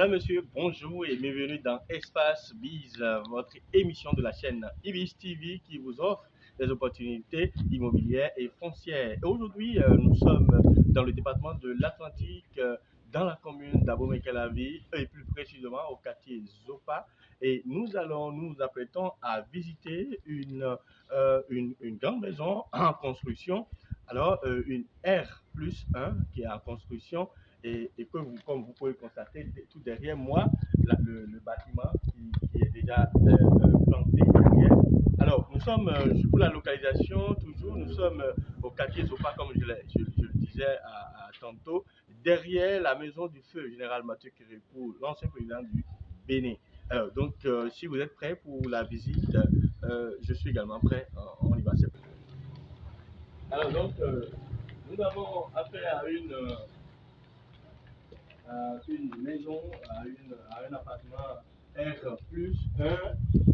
Mesdames, Messieurs, bonjour et bienvenue dans Espace Biz, votre émission de la chaîne Ibis TV qui vous offre des opportunités immobilières et foncières. Et aujourd'hui, nous sommes dans le département de l'Atlantique, dans la commune d'Abomey-Calavi et plus précisément au quartier Zopa. Et nous apprêtons à visiter une grande maison en construction. Alors, une R+1 qui est en construction et que comme vous pouvez constater tout derrière moi, le bâtiment qui est déjà planté derrière. Alors, nous sommes, pour la localisation, toujours, nous sommes au quartier Zopa, comme je le disais tantôt, derrière la maison du feu général Mathieu Kérékou, l'ancien président du Bénin. Alors, donc, si vous êtes prêts pour la visite, je suis également prêt. On y va, c'est parti. Alors, donc, nous avons affaire à une maison, à un appartement R+1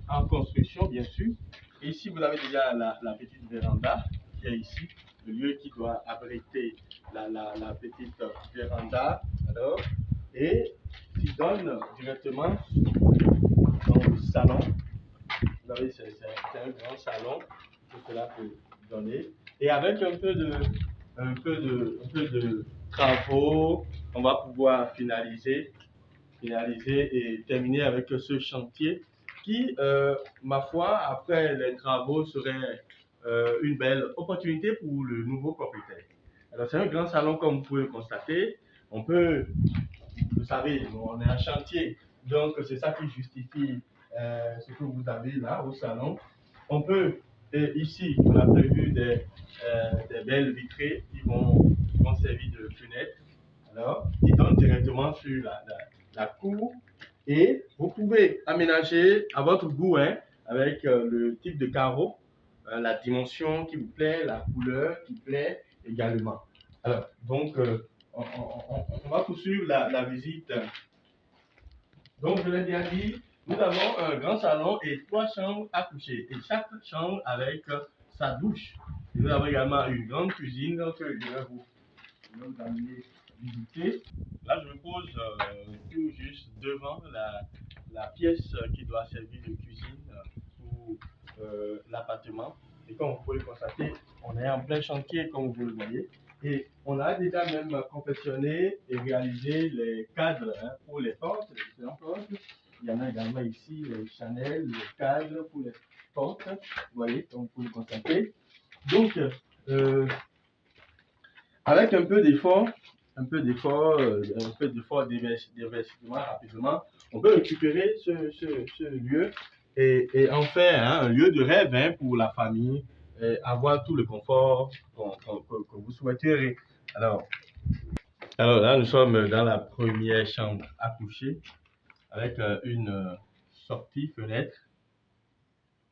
en construction, bien sûr. Et ici, vous avez déjà la petite véranda qui est ici, le lieu qui doit abriter la petite véranda. Alors, et qui donne directement dans le salon. Vous voyez, c'est un grand salon que cela peut donner. Et avec un peu de travaux, on va pouvoir finaliser et terminer avec ce chantier qui, ma foi, après les travaux, serait une belle opportunité pour le nouveau propriétaire. Alors, c'est un grand salon, comme vous pouvez le constater. On peut, vous savez, on est en chantier, donc c'est ça qui justifie ce que vous avez là au salon. On peut, ici, on a prévu des belles vitrées qui vont servir de fenêtres, alors, qui donnent directement sur la cour. Et vous pouvez aménager à votre goût, hein, avec le type de carreau, la dimension qui vous plaît, la couleur qui plaît également. Alors, donc, on va poursuivre la visite. Donc, je l'ai déjà dit, nous avons un grand salon et 3 chambres à coucher. Et chaque chambre avec sa douche. Et nous avons également une grande cuisine que je vais vous amener visiter. Là, je me pose tout juste devant la pièce qui doit servir de cuisine pour l'appartement. Et comme vous pouvez le constater, on est en plein chantier, comme vous le voyez. Et on a déjà même confectionné et réalisé les cadres, hein, pour les portes, les différentes portes. Il y en a également ici, les chanels, les cadres pour les portes. Vous voyez, comme vous pouvez le constater. Donc, avec un peu d'effort, d'investissement rapidement, on peut récupérer ce lieu et en faire, hein, un lieu de rêve, hein, pour la famille, et avoir tout le confort que vous souhaiterez. Alors là, nous sommes dans la première chambre à coucher avec une sortie fenêtre,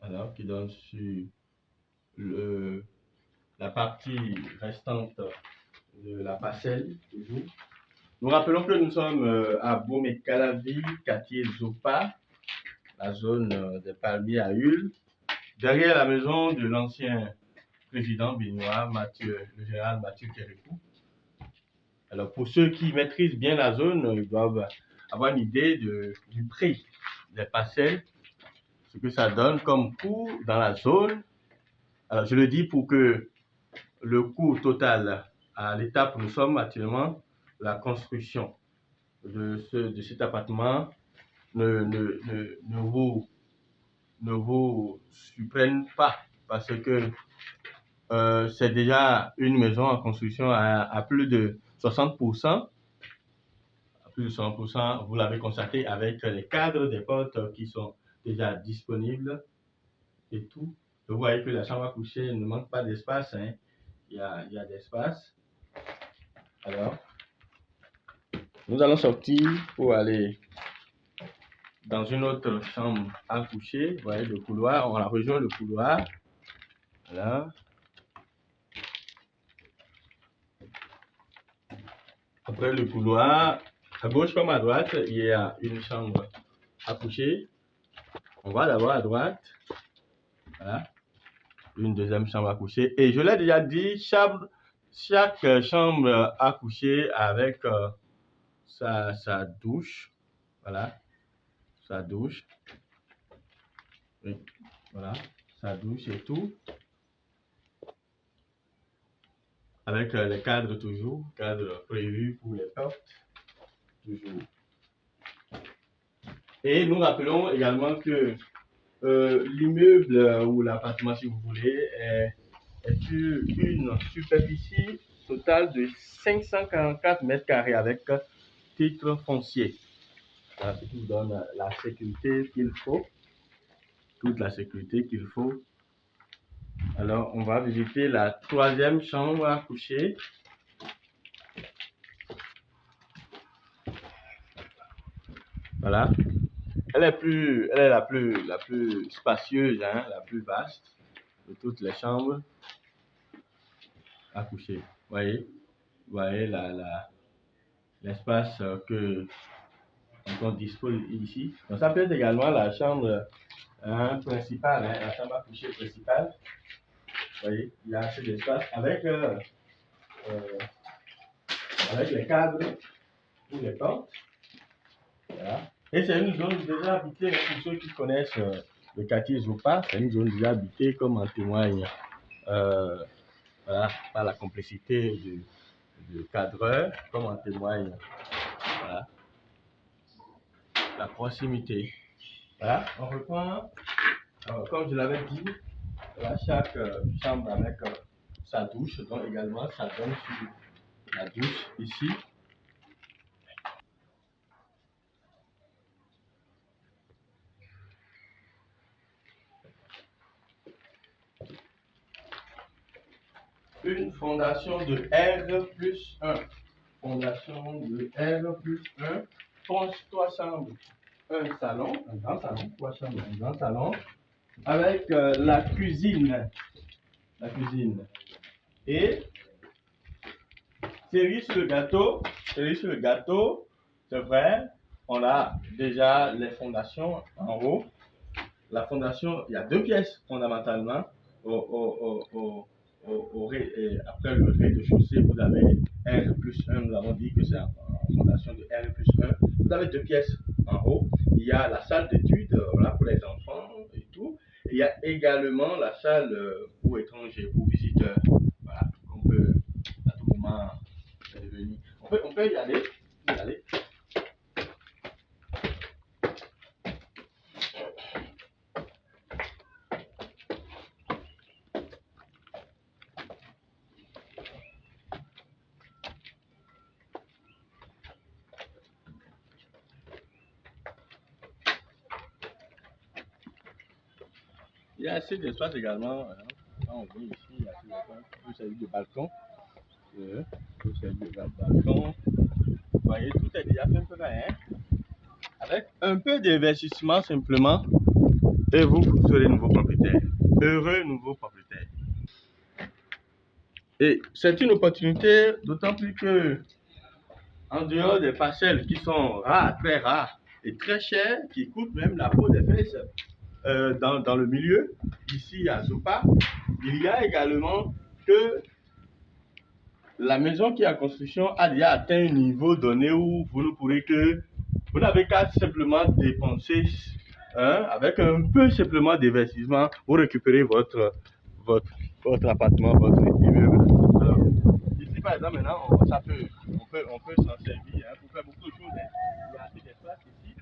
alors, qui donne sur la partie restante de la parcelle, toujours. Nous rappelons que nous sommes à Abomey-Calavi, quartier Zopa, la zone des palmiers à huile, derrière la maison de l'ancien président béninois, le général Mathieu Kérékou. Alors, pour ceux qui maîtrisent bien la zone, ils doivent avoir une idée du prix des parcelles, ce que ça donne comme coût dans la zone. Alors, je le dis pour que le coût total à l'étape où nous sommes actuellement, la construction de cet appartement ne vous surprenne pas, parce que c'est déjà une maison en construction à plus de 60%. À plus de 60%, vous l'avez constaté avec les cadres des portes qui sont déjà disponibles et tout. Vous voyez que la chambre à coucher ne manque pas d'espace, hein. Il y a d'espace. Alors, nous allons sortir pour aller dans une autre chambre à coucher. Vous voyez le couloir, on a rejoint le couloir. Voilà. Après le couloir, à gauche comme à droite, il y a une chambre à coucher. On va d'abord à droite. Voilà. Une deuxième chambre à coucher. Et je l'ai déjà dit, chaque chambre à coucher avec sa douche. Voilà, sa douche. Oui, voilà, sa douche et tout. Avec les cadres toujours, cadres prévus pour les portes, toujours. Et nous rappelons également que l'immeuble ou l'appartement, si vous voulez, est sur une superficie totale de 544 mètres carrés avec titre foncier. Ça vous donne la sécurité qu'il faut, toute la sécurité qu'il faut. Alors, on va visiter la troisième chambre à coucher. Voilà. Elle est la plus spacieuse, hein, la plus vaste de toutes les chambres à coucher. Vous voyez l'espace que on dispose ici. Donc ça peut être également la chambre principale, hein, la chambre à coucher principale. Vous voyez, il y a assez d'espace avec les cadres ou les portes. Voilà. Et c'est une zone déjà habitée, pour ceux qui connaissent le quartier Zopa, c'est une zone déjà habitée, comme en témoigne voilà, par la complexité du cadreur, comme en témoigne voilà, la proximité. Voilà, on reprend, comme je l'avais dit, voilà, chaque chambre avec sa douche, donc également ça donne sur la douche ici. Une fondation de R+1. Fondation de R+1. Ponce 3 chambres, un salon, un grand salon, 3 chambres, un grand salon, avec la cuisine. La cuisine. Et cerise sur le gâteau, c'est vrai, on a déjà les fondations en haut. La fondation, il y a deux pièces fondamentalement. Après le rez-de-chaussée, vous avez R+1, nous avons dit que c'est en fondation de R+1. Vous avez deux pièces en haut. Il y a la salle d'études voilà, pour les enfants et tout. Il y a également la salle pour étrangers, pour visiteurs. Voilà, on peut à tout moment venir. On peut y aller. Il y a assez d'espace également. Quand on vient ici, il y a assez d'espace. Vous savez, de balcon. Vous voyez, tout est déjà fait prêt. Hein? Avec un peu d'investissement simplement, et vous serez nouveau propriétaire. Heureux nouveau propriétaire. Et c'est une opportunité, d'autant plus que, en dehors des parcelles qui sont rares, très rares et très chères, qui coûtent même la peau des fesses dans le milieu, ici à Zopa, il y a également que la maison qui est en construction a déjà atteint un niveau donné où vous ne pourrez que, vous n'avez qu'à simplement dépenser avec un peu simplement d'investissement pour récupérer votre appartement, votre immeuble. Alors, ici par exemple maintenant, on peut s'en servir pour faire beaucoup de choses. Il y a assez d'espace ici.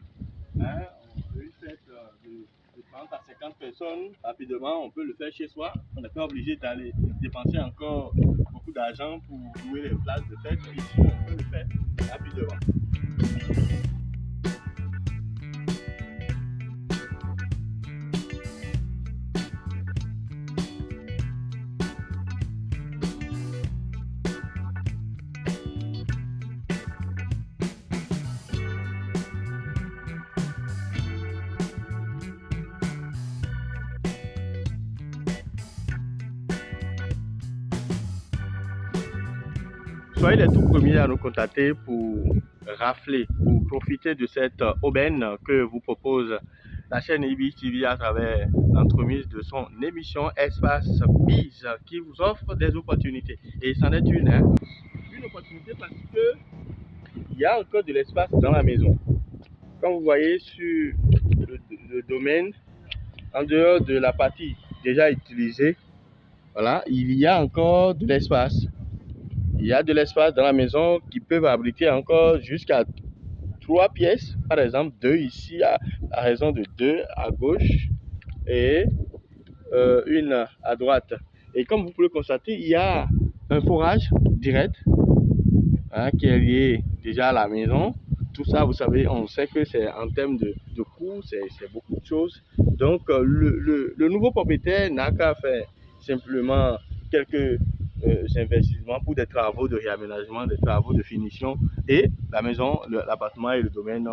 On peut faire de 30 à 50 personnes rapidement, on peut le faire chez soi. On n'est pas obligé d'aller dépenser encore beaucoup d'argent pour louer les places de fête. Ici, on peut le faire rapidement. Soyez les tout premiers à nous contacter pour rafler, pour profiter de cette aubaine que vous propose la chaîne Ibis TV à travers l'entremise de son émission Espace Biz qui vous offre des opportunités. Et c'en est une opportunité parce que il y a encore de l'espace dans la maison. comme vous voyez sur le domaine, en dehors de la partie déjà utilisée, voilà, il y a encore de l'espace. Il y a de l'espace dans la maison qui peut abriter encore jusqu'à 3 pièces, par exemple 2 ici, à raison de 2 à gauche et une à droite. Et comme vous pouvez constater, il y a un forage direct qui est lié déjà à la maison. Tout ça, vous savez, on sait que c'est en termes de coût, c'est beaucoup de choses. Donc, le nouveau propriétaire n'a qu'à faire simplement quelques investissements pour des travaux de réaménagement, des travaux de finition. Et la maison, l'appartement et le domaine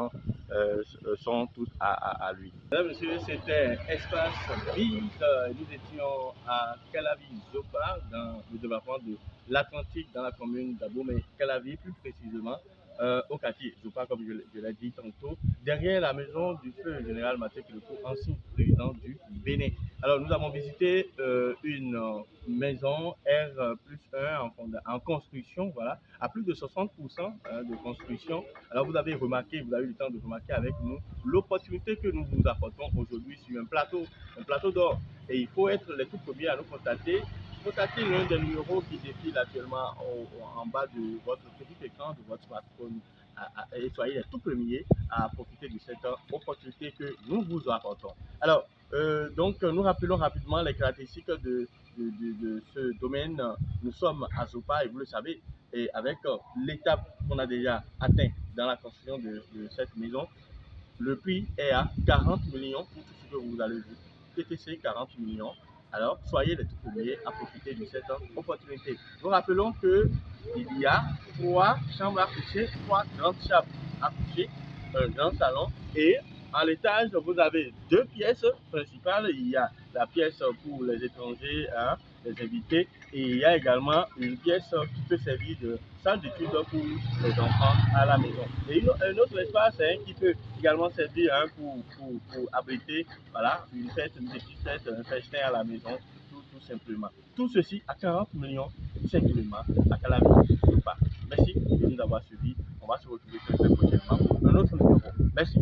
sont tous à lui. Mesdames, Messieurs, c'était Espace Vide. Nous étions à Calavi, Zopa, dans le développement de l'Atlantique, dans la commune d'Abomey, Calavi, plus précisément au quartier Zopa, comme je l'ai dit tantôt, derrière la maison du feu général Mathieu Kiloko, ancien président du Bénin. Alors, nous avons visité une maison R+1 en construction, voilà, à plus de 60% de construction. Alors, vous avez remarqué, vous avez eu le temps de remarquer avec nous l'opportunité que nous vous apportons aujourd'hui sur un plateau d'or. Et il faut être les tout premiers à nous contacter. Contactez l'un des numéros qui défile actuellement en bas de votre petit écran de votre smartphone et soyez les tout premiers à profiter de cette opportunité que nous vous apportons. Alors, donc, nous rappelons rapidement les caractéristiques de ce domaine. Nous sommes à Zopa et vous le savez, et avec l'étape qu'on a déjà atteinte dans la construction de cette maison, le prix est à 40 millions pour tout ce que vous allez voir. TTC 40 millions. Alors, soyez les tout premiers à profiter de cette opportunité. Nous rappelons qu'il y a 3 chambres à coucher, 3 grandes chambres à coucher, un grand salon et à l'étage, vous avez 2 pièces principales. Il y a la pièce pour les étrangers, hein, les invités, et il y a également une pièce qui peut servir de salle d'études pour les enfants à la maison. Et un autre espace qui peut également servir pour abriter voilà, une fête, une petite fête, un festin à la maison, tout simplement. Tout ceci à 40 millions, simplement, à Calavi. Merci de nous avoir suivis. On va se retrouver très prochainement pour un autre numéro. Merci.